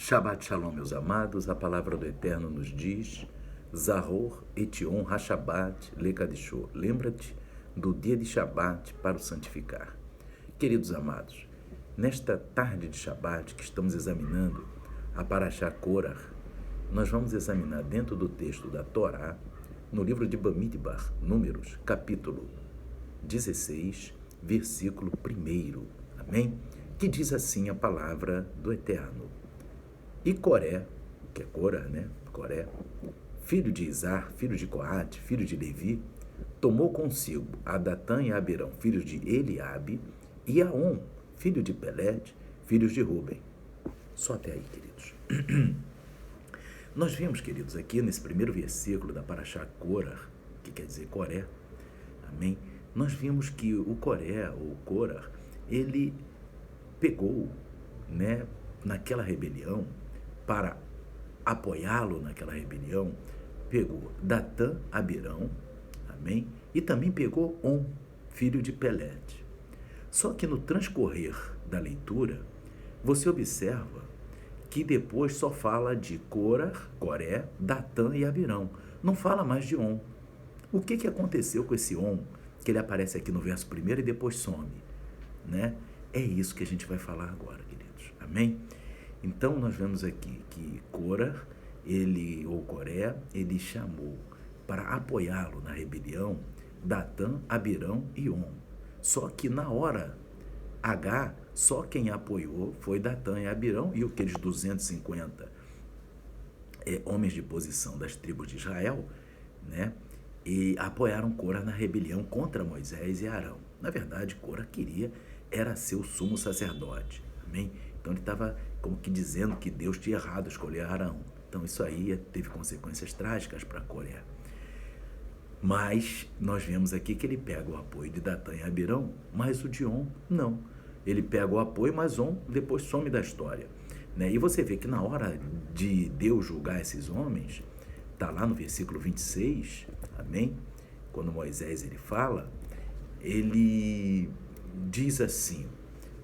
Shabbat Shalom, meus amados, a palavra do Eterno nos diz: Zahor etion ha-Shabbat lekadishô. Lembra-te do dia de Shabbat para o santificar. Queridos amados, nesta tarde de Shabbat que estamos examinando a Parashá Korah, nós vamos examinar dentro do texto da Torá, no livro de Bamidbar, Números, capítulo 16, versículo 1. Amém? Que diz assim a palavra do Eterno. E Coré, que é Korah, né? Coré, filho de Izar, filho de Coate, filho de Levi, tomou consigo a Datã e a Abirão, filhos de Eliabe, e Aon, filho de Pelete, filhos de Ruben. Só até aí, queridos. Nós vimos, queridos, aqui nesse primeiro versículo da Parashá Korah, que quer dizer Coré, amém? Nós vimos que o Coré, ou Korah, ele pegou, né, naquela rebelião, para apoiá-lo naquela rebelião, pegou Datã, Abirão, amém? E também pegou On, filho de Pelete. Só que no transcorrer da leitura, você observa que depois só fala de Korah, Coré, Datã e Abirão. Não fala mais de On. O que aconteceu com esse On, que ele aparece aqui no verso 1 e depois some, né? É isso que a gente vai falar agora, queridos. Amém? Então, nós vemos aqui que Korah, ou Coré, ele chamou para apoiá-lo na rebelião Datã, Abirão e On. Só que na hora H, só quem apoiou foi Datã e Abirão e aqueles 250 homens de posição das tribos de Israel, né? E apoiaram Korah na rebelião contra Moisés e Arão. Na verdade, Korah era ser o sumo sacerdote, amém? Então ele estava como que dizendo que Deus tinha errado escolher Arão. Então isso aí teve consequências trágicas para Coré. Mas nós vemos aqui que ele pega o apoio de Datã e Abirão, mas o de On não. Ele pega o apoio, mas On depois some da história, né? E você vê que na hora de Deus julgar esses homens, está lá no versículo 26, amém? Quando Moisés ele fala, ele diz assim,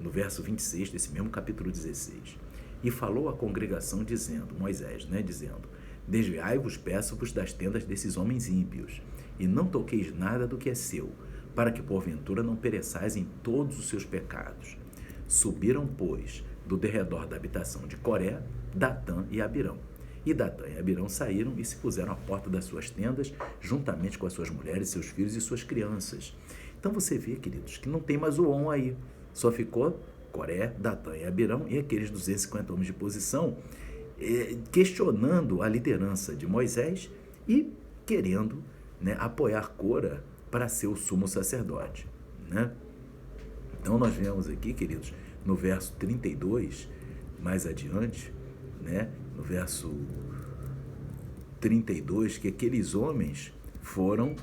no verso 26 desse mesmo capítulo 16, e falou à congregação dizendo, Moisés, né, dizendo, desviai-vos, peço-vos das tendas desses homens ímpios, e não toqueis nada do que é seu, para que porventura não pereçais em todos os seus pecados. Subiram, pois, do derredor da habitação de Coré, Datã e Abirão. E Datã e Abirão saíram e se puseram à porta das suas tendas, juntamente com as suas mulheres, seus filhos e suas crianças. Então você vê, queridos, que não tem mais o On aí. Só ficou Coré, Datã e Abirão e aqueles 250 homens de posição questionando a liderança de Moisés e querendo, né, apoiar Korah para ser o sumo sacerdote, né? Então nós vemos aqui, queridos, no verso 32, mais adiante, né, no verso 32, que aqueles homens foram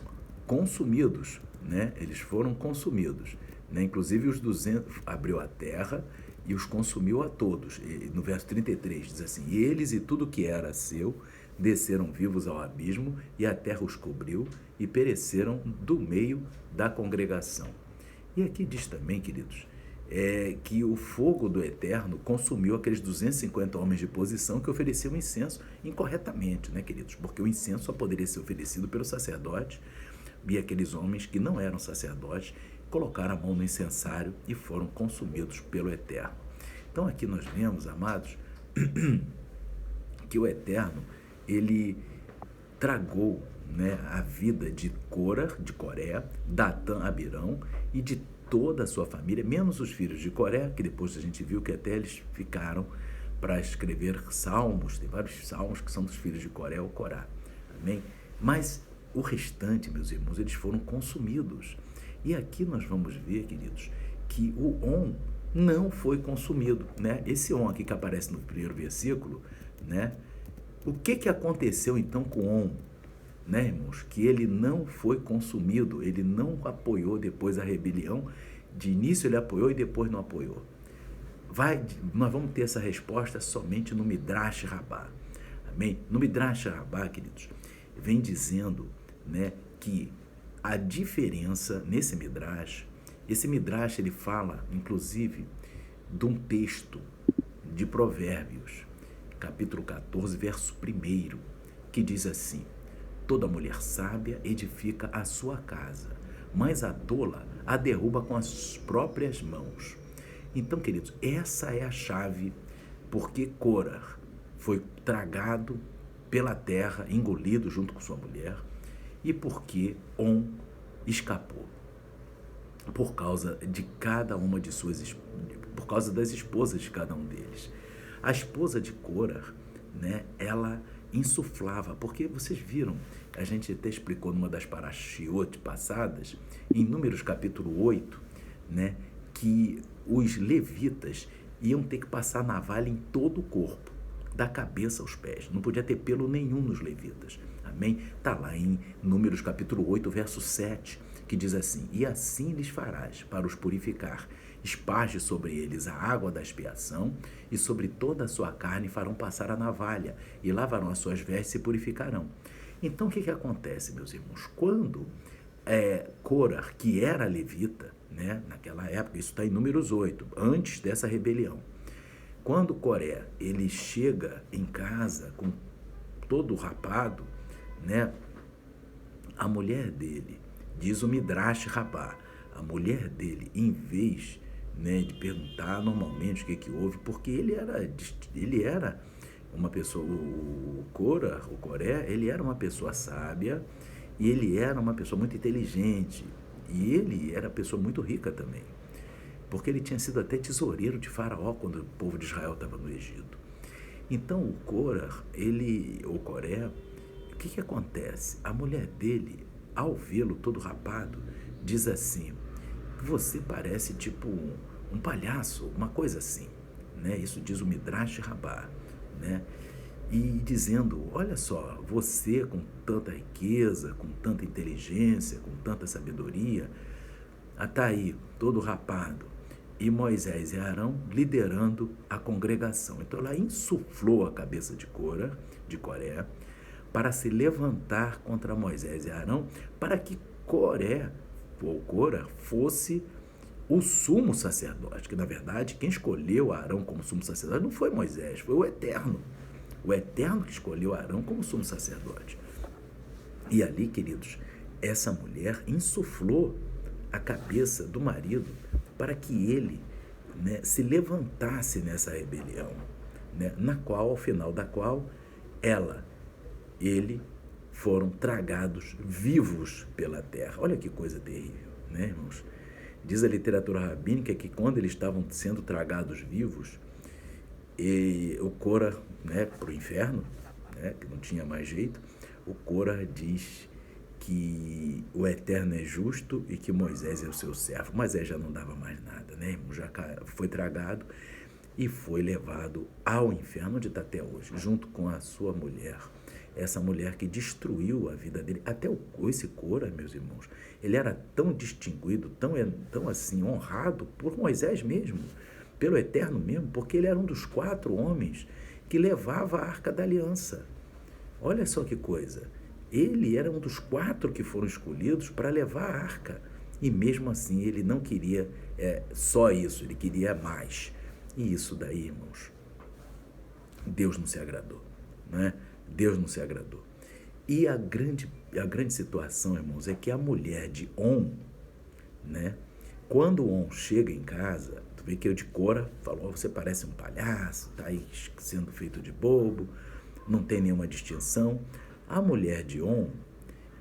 consumidos, né? Eles foram consumidos, né? Inclusive os 200 abriu a terra e os consumiu a todos. E no verso 33 diz assim, e eles e tudo que era seu desceram vivos ao abismo e a terra os cobriu e pereceram do meio da congregação. E aqui diz também, queridos, que o fogo do Eterno consumiu aqueles 250 homens de posição que ofereciam incenso incorretamente, né, queridos? Porque o incenso só poderia ser oferecido pelo sacerdote, e aqueles homens que não eram sacerdotes colocaram a mão no incensário e foram consumidos pelo Eterno. Então aqui nós vemos, amados, que o Eterno, ele tragou, né, a vida de Korah, de Coré, Datã, Abirão e de toda a sua família, menos os filhos de Coré, que depois a gente viu que até eles ficaram para escrever salmos, tem vários salmos que são dos filhos de Coré ou Corá, amém? Mas o restante, meus irmãos, eles foram consumidos. E aqui nós vamos ver, queridos, que o On não foi consumido, né? Esse On aqui que aparece no primeiro versículo, né? O que aconteceu então com o On, né, irmãos? Que ele não foi consumido, ele não apoiou depois a rebelião. De início ele apoiou e depois não apoiou. Nós vamos ter essa resposta somente no Midrash Rabbah, amém? No Midrash Rabbah, queridos, vem dizendo, né, que a diferença nesse Midrash, esse Midrash ele fala, inclusive, de um texto de Provérbios, capítulo 14, verso 1, que diz assim: toda mulher sábia edifica a sua casa, mas a tola a derruba com as próprias mãos. Então, queridos, essa é a chave porque Cora foi tragado pela terra, engolido junto com sua mulher, e porque On escapou por causa de cada uma de por causa das esposas de cada um deles. A esposa de Cora, né, ela insuflava, porque vocês viram, a gente até explicou numa das parashiot passadas, em Números capítulo 8, né, que os levitas iam ter que passar navalha em todo o corpo, da cabeça aos pés, não podia ter pelo nenhum nos levitas, amém? Está lá em Números capítulo 8, verso 7, que diz assim: e assim lhes farás para os purificar, esparge sobre eles a água da expiação, e sobre toda a sua carne farão passar a navalha, e lavarão as suas vestes e purificarão. Então o que acontece, meus irmãos? Quando Cora, que era levita, né, naquela época, isso está em Números 8, antes dessa rebelião, quando Coré ele chega em casa com todo rapado, né, a mulher dele, diz o Midrash Rabá, a mulher dele, em vez, né, de perguntar normalmente o que houve, porque ele era uma pessoa, o Coré, ele era uma pessoa sábia, e ele era uma pessoa muito inteligente, e ele era uma pessoa muito rica também, porque ele tinha sido até tesoureiro de Faraó quando o povo de Israel estava no Egito. Então o Coré, o que acontece? A mulher dele, ao vê-lo todo rapado, diz assim: você parece tipo um palhaço, uma coisa assim, né? Isso diz o Midrash Rabá, né? E dizendo: olha só, você com tanta riqueza, com tanta inteligência, com tanta sabedoria, está aí todo rapado, e Moisés e Arão liderando a congregação. Então ela insuflou a cabeça de Coré, para se levantar contra Moisés e Arão, para que Cora fosse o sumo sacerdote, que na verdade quem escolheu Arão como sumo sacerdote não foi Moisés, foi o Eterno que escolheu Arão como sumo sacerdote. E ali, queridos, essa mulher insuflou a cabeça do marido para que ele, né, se levantasse nessa rebelião, né, ao final da qual ele foram tragados vivos pela terra. Olha que coisa terrível, né, irmãos? Diz a literatura rabínica que quando eles estavam sendo tragados vivos, o Cora, né, para o inferno, né, que não tinha mais jeito, o Cora diz que o Eterno é justo e que Moisés é o seu servo. Moisés já não dava mais nada, né, irmão? Já foi tragado e foi levado ao inferno, onde está até hoje, junto com a sua mulher. Essa mulher que destruiu a vida dele. Até esse Cora, meus irmãos, ele era tão distinguido, tão assim, honrado por Moisés mesmo, pelo Eterno mesmo, porque ele era um dos 4 homens que levava a Arca da Aliança. Olha só que coisa. Ele era um dos 4 que foram escolhidos para levar a arca. E mesmo assim ele não queria só isso, ele queria mais. E isso daí, irmãos, Deus não se agradou, não é? Deus não se agradou. E a grande situação, irmãos, é que a mulher de On, né, quando On chega em casa, tu vê que o de Cora falou: você parece um palhaço, tá aí sendo feito de bobo, não tem nenhuma distinção. A mulher de On,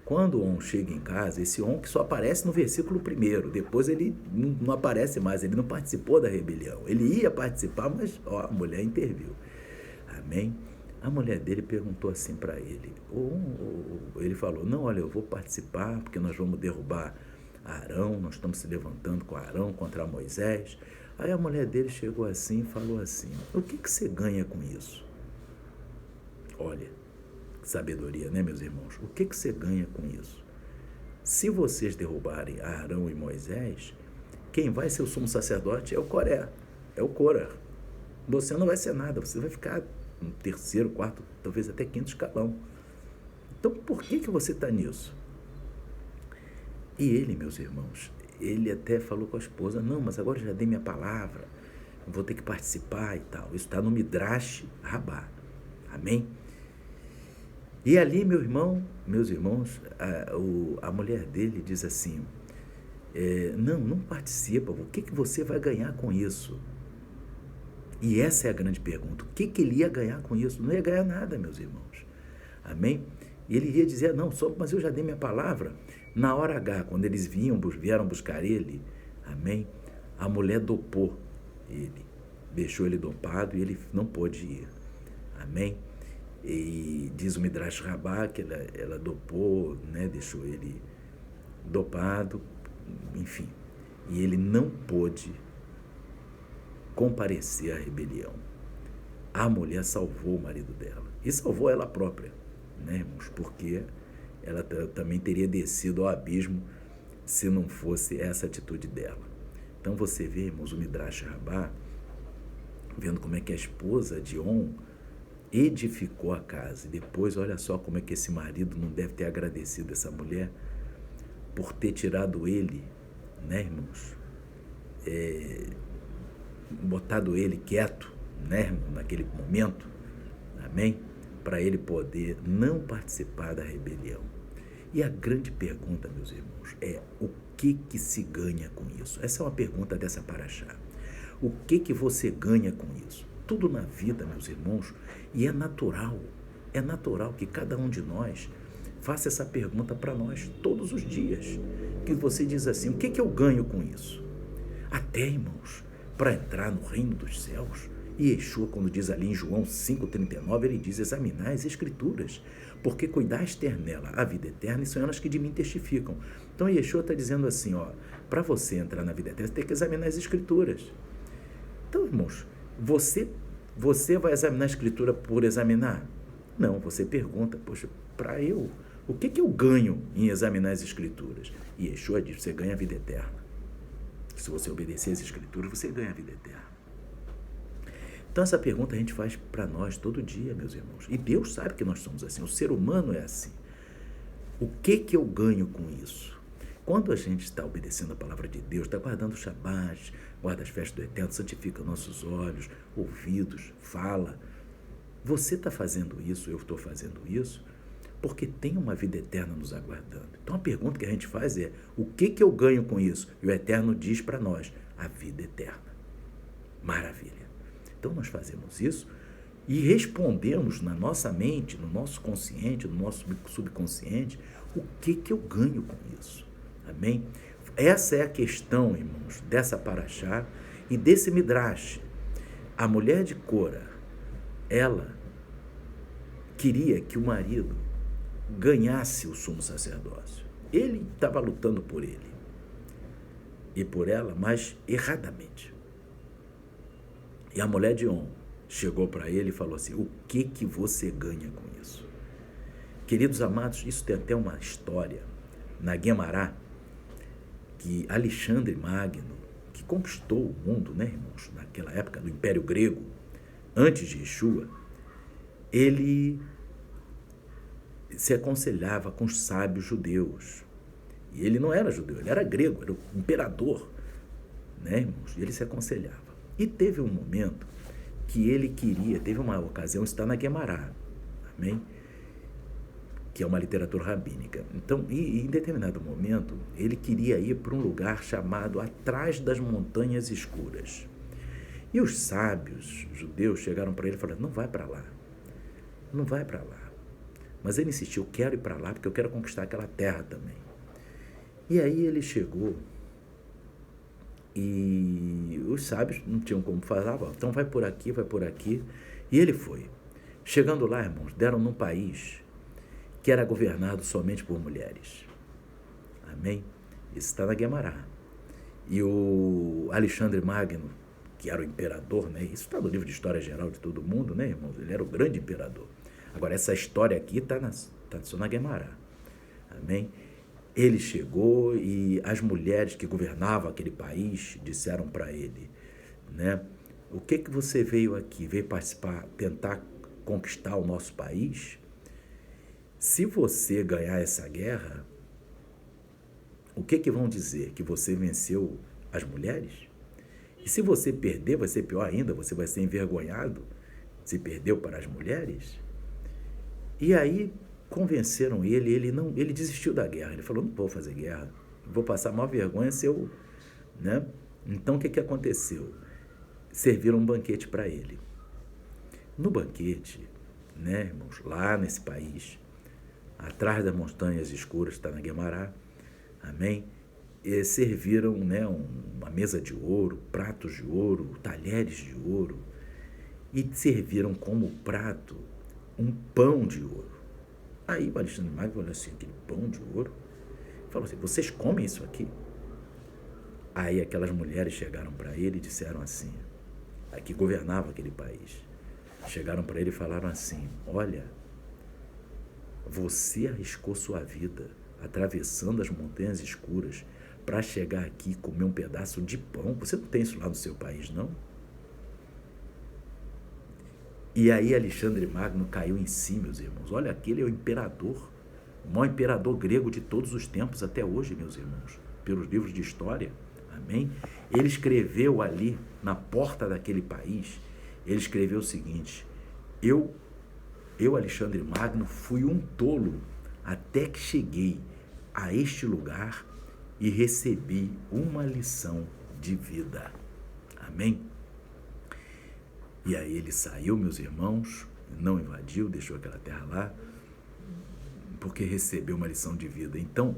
quando On chega em casa, esse On que só aparece no versículo 1, depois ele não aparece mais, ele não participou da rebelião. Ele ia participar, mas a mulher interviu. Amém? A mulher dele perguntou assim para ele, ele falou: não, olha, eu vou participar porque nós vamos derrubar Arão, nós estamos se levantando com Arão contra Moisés. Aí a mulher dele chegou assim e falou assim: o que você ganha com isso? Olha, sabedoria, né, meus irmãos? O que você ganha com isso? Se vocês derrubarem Arão e Moisés, quem vai ser o sumo sacerdote é o Cora. Você não vai ser nada, você vai ficar no 3º, 4º, talvez até 5º escalão. Então, por que você está nisso? E ele, meus irmãos, ele até falou com a esposa: não, mas agora eu já dei minha palavra, vou ter que participar e tal. Isso está no Midrash Rabá. Amém? E ali, meus irmãos, a mulher dele diz assim, não participa, o que você vai ganhar com isso? E essa é a grande pergunta, o que ele ia ganhar com isso? Não ia ganhar nada, meus irmãos. Amém? E ele ia dizer, não, mas eu já dei minha palavra. Na hora H, quando eles vieram buscar ele, amém? A mulher dopou ele, deixou ele dopado e ele não pôde ir. Amém? E diz o Midrash Rabbah que ela dopou, né, deixou ele dopado, enfim. E ele não pôde comparecer à rebelião. A mulher salvou o marido dela e salvou ela própria, né, irmãos? Porque ela também teria descido ao abismo se não fosse essa atitude dela. Então você vê, irmãos, o Midrash Rabbah, vendo como é que a esposa de On edificou a casa. E depois, olha só como é que esse marido não deve ter agradecido essa mulher por ter tirado ele, né, irmãos? Botado ele quieto, né, irmão, naquele momento, amém? Para ele poder não participar da rebelião. E a grande pergunta, meus irmãos, é o que se ganha com isso? Essa é uma pergunta dessa paraxá. O que você ganha com isso? Tudo na vida, meus irmãos, e é natural que cada um de nós faça essa pergunta para nós todos os dias, que você diz assim, o que eu ganho com isso? Até, irmãos, para entrar no reino dos céus. E Yeshua, quando diz ali em João 5,39, ele diz, examinar as escrituras, porque cuidais ter nela a vida eterna, e são elas que de mim testificam. Então Yeshua está dizendo assim, para você entrar na vida eterna, você tem que examinar as escrituras. Então, irmãos, você vai examinar a escritura por examinar? Não, você pergunta, poxa, para eu, o que eu ganho em examinar as escrituras? E Yeshua diz, você ganha a vida eterna. Se você obedecer às escrituras, você ganha a vida eterna. Então essa pergunta a gente faz para nós todo dia, meus irmãos. E Deus sabe que nós somos assim, o ser humano é assim. O que eu ganho com isso? Quando a gente está obedecendo a palavra de Deus, está guardando o Shabat, guarda as festas do Eterno, santifica nossos olhos, ouvidos, fala. Você está fazendo isso, eu estou fazendo isso, porque tem uma vida eterna nos aguardando. Então a pergunta que a gente faz é, o que eu ganho com isso? E o Eterno diz para nós, a vida eterna. Maravilha. Então nós fazemos isso e respondemos na nossa mente, no nosso consciente, no nosso subconsciente, o que eu ganho com isso. Amém? Essa é a questão, irmãos, dessa paraxá e desse midrash. A mulher de Cora, ela queria que o marido ganhasse o sumo sacerdócio. Ele estava lutando por ele e por ela, mas erradamente. E a mulher de On chegou para ele e falou assim, o que você ganha com isso? Queridos amados, isso tem até uma história na Guemará, que Alexandre Magno, que conquistou o mundo, né, irmãos, naquela época do Império Grego, antes de Yeshua, ele se aconselhava com os sábios judeus. E ele não era judeu, ele era grego, era o imperador, né, irmãos? E ele se aconselhava. E teve um momento que ele teve uma ocasião, está na Guemará, amém? Que é uma literatura rabínica. Então, em determinado momento, ele queria ir para um lugar chamado Atrás das Montanhas Escuras. E os sábios judeus chegaram para ele e falaram, não vai para lá, não vai para lá. Mas ele insistiu, eu quero ir para lá porque eu quero conquistar aquela terra também. E aí ele chegou e os sábios não tinham como falar, então vai por aqui, vai por aqui. E ele foi. Chegando lá, irmãos, deram num país que era governado somente por mulheres. Amém? Isso está na Guemará. E o Alexandre Magno, que era o imperador, né? Isso está no livro de História Geral de todo mundo, né, irmãos? Ele era o grande imperador. Agora, essa história aqui está só na Guemará. Amém? Ele chegou e as mulheres que governavam aquele país disseram para ele, né? O que você veio aqui? Veio participar, tentar conquistar o nosso país? Se você ganhar essa guerra, o que vão dizer? Que você venceu as mulheres? E se você perder, vai ser pior ainda, você vai ser envergonhado Se perdeu para as mulheres? E aí convenceram ele, ele desistiu da guerra. Ele falou, não vou fazer guerra, vou passar maior vergonha se eu... Né? Então, o que aconteceu? Serviram um banquete para ele. No banquete, né, irmãos, lá nesse país, atrás das montanhas escuras, está na Guemará, amém? E serviram, né, uma mesa de ouro, pratos de ouro, talheres de ouro, e serviram como prato um pão de ouro. Aí o Alexandre Magno olhou assim, aquele pão de ouro, falou assim, vocês comem isso aqui? Aí aquelas mulheres chegaram para ele e disseram assim, que governava aquele país, chegaram para ele e falaram assim, olha, você arriscou sua vida atravessando as montanhas escuras para chegar aqui e comer um pedaço de pão. Você não tem isso lá no seu país, não? E aí Alexandre Magno caiu em si, meus irmãos. Olha, aquele é o imperador, o maior imperador grego de todos os tempos até hoje, meus irmãos, pelos livros de história. Amém? Ele escreveu ali, na porta daquele país, ele escreveu o seguinte, eu, Alexandre Magno, fui um tolo até que cheguei a este lugar e recebi uma lição de vida. Amém? E aí ele saiu, meus irmãos, não invadiu, deixou aquela terra lá, porque recebeu uma lição de vida. Então,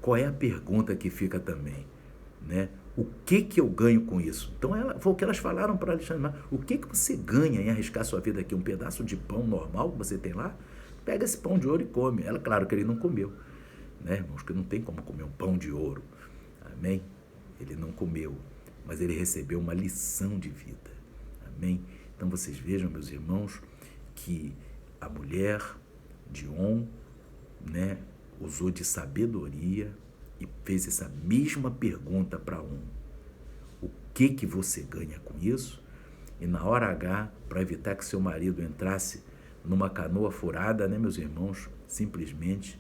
qual é a pergunta que fica também? Né? O que eu ganho com isso? Então, foi o que elas falaram para Alexandre Magno. O que você ganha em arriscar sua vida aqui? Um pedaço de pão normal que você tem lá? Pega esse pão de ouro e come. Claro que ele não comeu, né, irmãos? Que não tem como comer um pão de ouro. Amém? Ele não comeu, mas ele recebeu uma lição de vida. Amém? Então, vocês vejam, meus irmãos, que a mulher de On, né, usou de sabedoria e fez essa mesma pergunta para o que você ganha com isso? E na hora H, para evitar que seu marido entrasse numa canoa furada, né, meus irmãos, simplesmente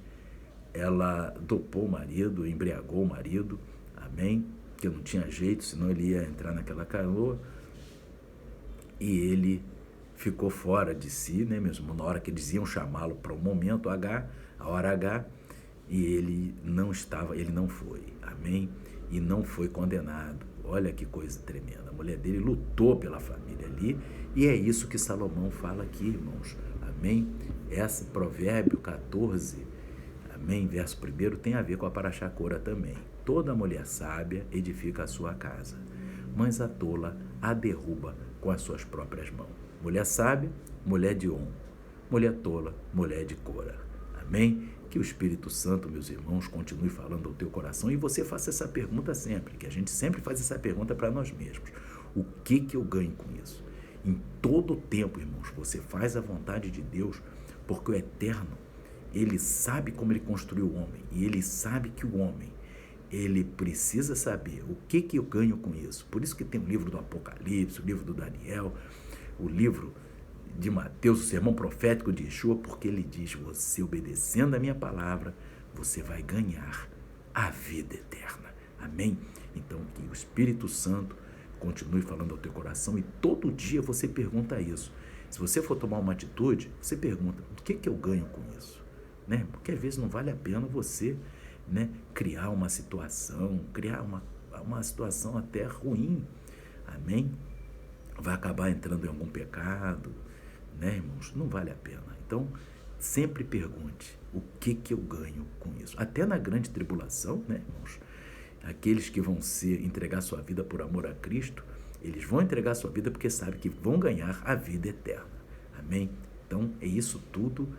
ela dopou o marido, embriagou o marido, amém? Que não tinha jeito, senão ele ia entrar naquela canoa, e ele ficou fora de si, né, mesmo na hora que eles iam chamá-lo para o momento H, a hora H, e ele não foi, amém? E não foi condenado. Olha que coisa tremenda. A mulher dele lutou pela família ali, e é isso que Salomão fala aqui, irmãos, amém? Esse provérbio 14, amém, verso 1, tem a ver com a Paraxá Cora também. Toda mulher sábia edifica a sua casa, mas a tola a derruba com as suas próprias mãos. Mulher sábia, mulher de On. Mulher tola, mulher de Cora. Amém? Que o Espírito Santo, meus irmãos, continue falando ao teu coração e você faça essa pergunta sempre, que a gente sempre faz essa pergunta para nós mesmos. O que eu ganho com isso? Em todo o tempo, irmãos, você faz a vontade de Deus, porque o Eterno, ele sabe como ele construiu o homem, e ele sabe que o homem, ele precisa saber o que eu ganho com isso. Por isso que tem o livro do Apocalipse, o livro do Daniel, o livro de Mateus, o sermão profético de Yeshua, porque ele diz, você obedecendo a minha palavra, você vai ganhar a vida eterna. Amém? Então, que o Espírito Santo continue falando ao teu coração e todo dia você pergunta isso. Se você for tomar uma atitude, você pergunta, o que eu ganho com isso? Né? Porque às vezes não vale a pena você, né, criar uma situação, uma situação até ruim. Amém? Vai acabar entrando em algum pecado, né, irmãos? Não vale a pena. Então, sempre pergunte, o que eu ganho com isso? Até na grande tribulação, né, irmãos? Aqueles que vão entregar sua vida por amor a Cristo, eles vão entregar sua vida porque sabem que vão ganhar a vida eterna. Amém? Então, é isso tudo,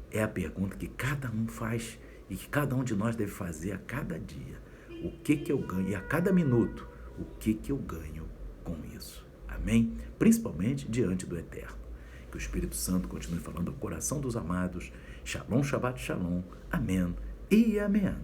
é a pergunta que cada um faz e que cada um de nós deve fazer a cada dia. O que eu ganho? E a cada minuto, o que eu ganho com isso? Amém? Principalmente diante do Eterno. Que o Espírito Santo continue falando ao coração dos amados. Shalom, Shabbat, Shalom. Amém e amém.